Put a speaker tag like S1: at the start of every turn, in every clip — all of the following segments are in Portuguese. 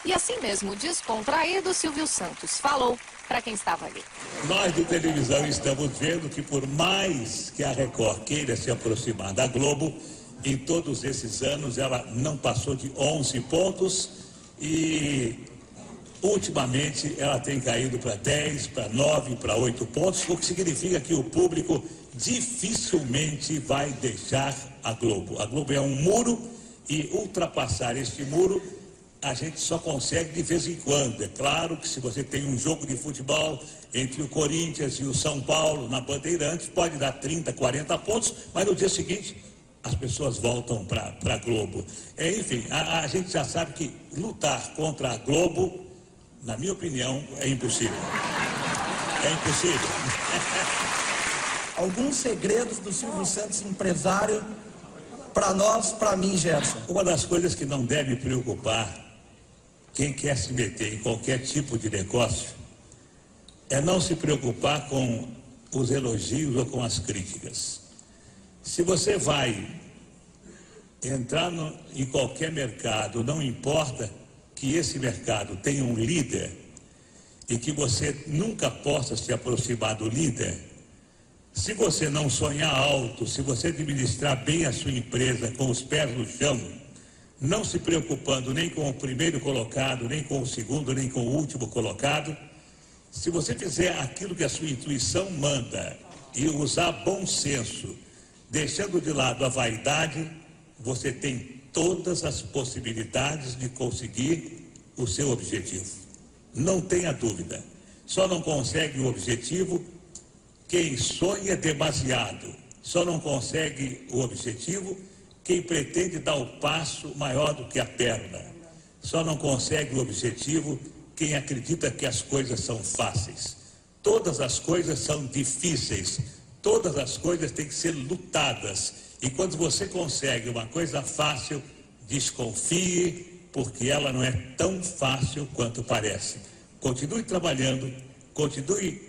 S1: E assim mesmo, descontraído, Silvio Santos falou para quem estava ali.
S2: Nós de televisão estamos vendo que por mais que a Record queira se aproximar da Globo, em todos esses anos ela não passou de 11 pontos e ultimamente ela tem caído para 10, para 9, para 8 pontos, o que significa que o público dificilmente vai deixar a Globo. A Globo é um muro e ultrapassar este muro a gente só consegue de vez em quando. É claro que se você tem um jogo de futebol entre o Corinthians e o São Paulo na Bandeirantes, pode dar 30, 40 pontos, mas no dia seguinte as pessoas voltam para a Globo. Enfim, a gente já sabe que lutar contra a Globo, na minha opinião, é impossível. É impossível.
S3: Alguns segredos do Silvio Santos, empresário, para nós, para mim, Gerson.
S2: Uma das coisas que não deve preocupar quem quer se meter em qualquer tipo de negócio é não se preocupar com os elogios ou com as críticas. Se você vai entrar em qualquer mercado, não importa que esse mercado tenha um líder e que você nunca possa se aproximar do líder, se você não sonhar alto, se você administrar bem a sua empresa com os pés no chão, não se preocupando nem com o primeiro colocado, nem com o segundo, nem com o último colocado, se você fizer aquilo que a sua intuição manda e usar bom senso, deixando de lado a vaidade, você tem todas as possibilidades de conseguir o seu objetivo. Não tenha dúvida. Só não consegue o objetivo quem sonha demasiado. Só não consegue o objetivo quem pretende dar o passo maior do que a perna. Só não consegue o objetivo quem acredita que as coisas são fáceis. Todas as coisas são difíceis. Todas as coisas têm que ser lutadas. E quando você consegue uma coisa fácil, desconfie, porque ela não é tão fácil quanto parece. Continue trabalhando, continue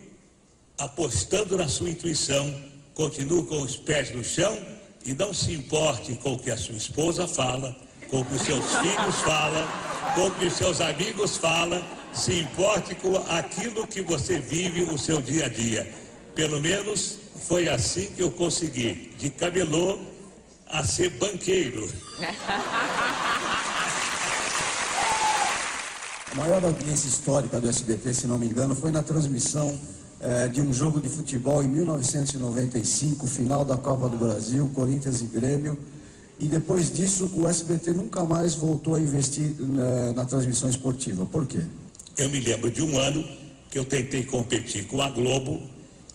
S2: apostando na sua intuição, continue com os pés no chão e não se importe com o que a sua esposa fala, com o que os seus filhos falam, com o que os seus amigos falam, se importe com aquilo que você vive o seu dia a dia. Pelo menos foi assim que eu consegui, de camelô a ser banqueiro.
S3: A maior audiência histórica do SBT, se não me engano, foi na transmissão de um jogo de futebol em 1995, final da Copa do Brasil, Corinthians e Grêmio. E depois disso, o SBT nunca mais voltou a investir na transmissão esportiva. Por quê?
S2: Eu me lembro de um ano que eu tentei competir com a Globo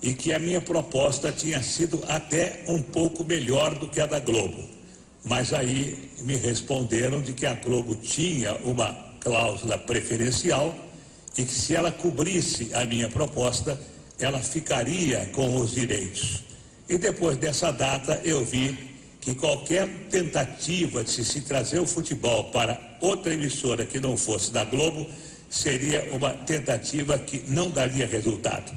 S2: e que a minha proposta tinha sido até um pouco melhor do que a da Globo. Mas aí me responderam de que a Globo tinha uma cláusula preferencial e que se ela cobrisse a minha proposta, ela ficaria com os direitos. E depois dessa data eu vi que qualquer tentativa de se trazer o futebol para outra emissora que não fosse da Globo seria uma tentativa que não daria resultado.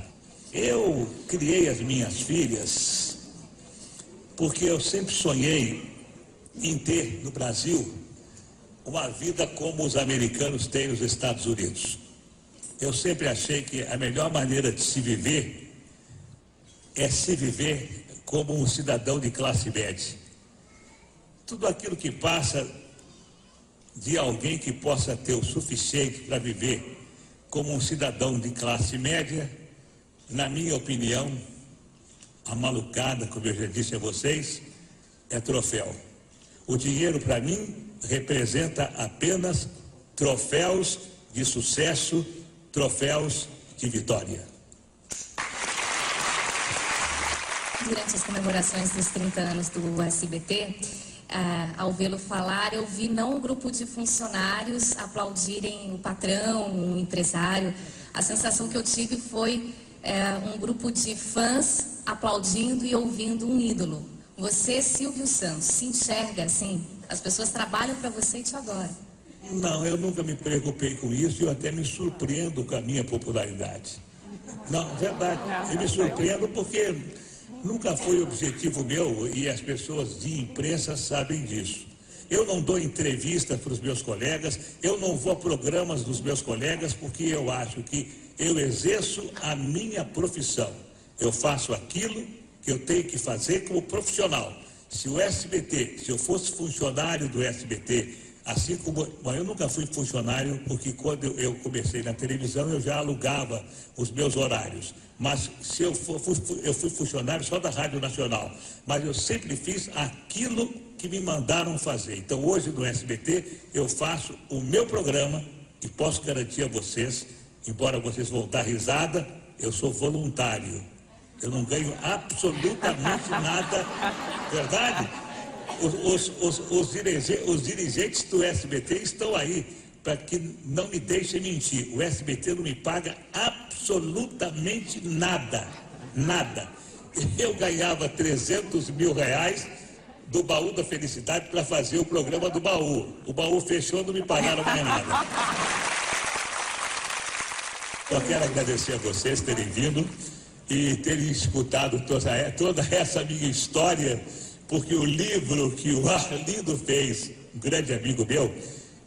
S2: Eu criei as minhas filhas porque eu sempre sonhei em ter no Brasil uma vida como os americanos têm nos Estados Unidos. Eu sempre achei que a melhor maneira de se viver é se viver como um cidadão de classe média. Tudo aquilo que passa de alguém que possa ter o suficiente para viver como um cidadão de classe média, na minha opinião, a malucada, como eu já disse a vocês, é troféu. O dinheiro, para mim, representa apenas troféus de sucesso, troféus de vitória.
S4: Durante as comemorações dos 30 anos do SBT, ao vê-lo falar, eu vi não um grupo de funcionários aplaudirem o patrão, o empresário. A sensação que eu tive foi um grupo de fãs aplaudindo e ouvindo um ídolo. Você, Silvio Santos, se enxerga assim? As pessoas trabalham para você e te adoram.
S2: Não, eu nunca me preocupei com isso e eu até me surpreendo com a minha popularidade. Não, verdade, eu me surpreendo porque nunca foi objetivo meu e as pessoas de imprensa sabem disso. eu não dou entrevista para os meus colegas, eu não vou a programas dos meus colegas, porque eu acho que eu exerço a minha profissão. Eu faço aquilo que eu tenho que fazer como profissional. Se o SBT, se eu fosse funcionário do SBT, assim como... Bom, eu nunca fui funcionário, porque quando eu comecei na televisão, eu já alugava os meus horários. Mas se eu fui funcionário só da Rádio Nacional. Mas eu sempre fiz aquilo que me mandaram fazer. Então, hoje no SBT, eu faço o meu programa, e posso garantir a vocês, embora vocês vão dar risada, eu sou voluntário. Eu não ganho absolutamente nada, verdade? Os dirigentes do SBT estão aí para que não me deixem mentir. O SBT não me paga absolutamente nada, nada. Eu ganhava 300 mil reais do Baú da Felicidade para fazer o programa do Baú. O Baú fechou, não me pagaram mais nada. Eu quero agradecer a vocês terem vindo e terem escutado toda essa minha história, porque o livro que o Arlindo fez, um grande amigo meu,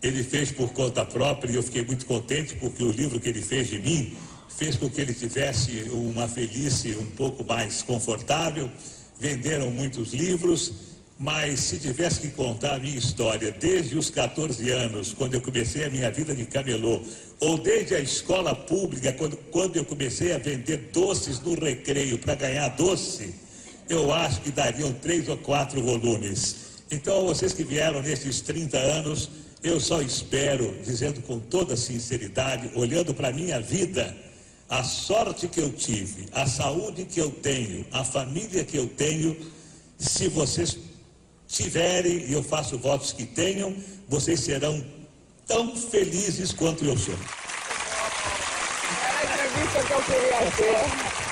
S2: ele fez por conta própria, e eu fiquei muito contente, porque o livro que ele fez de mim fez com que ele tivesse uma velhice um pouco mais confortável. Venderam muitos livros, mas se tivesse que contar a minha história desde os 14 anos, quando eu comecei a minha vida de camelô, ou desde a escola pública, quando eu comecei a vender doces no recreio para ganhar doce, eu acho que dariam 3 ou 4 volumes. Então, vocês que vieram nesses 30 anos, eu só espero, dizendo com toda sinceridade, olhando para a minha vida, a sorte que eu tive, a saúde que eu tenho, a família que eu tenho, se vocês tiverem, e eu faço votos que tenham, vocês serão tão felizes quanto eu sou.
S5: Era a entrevista que eu queria ter.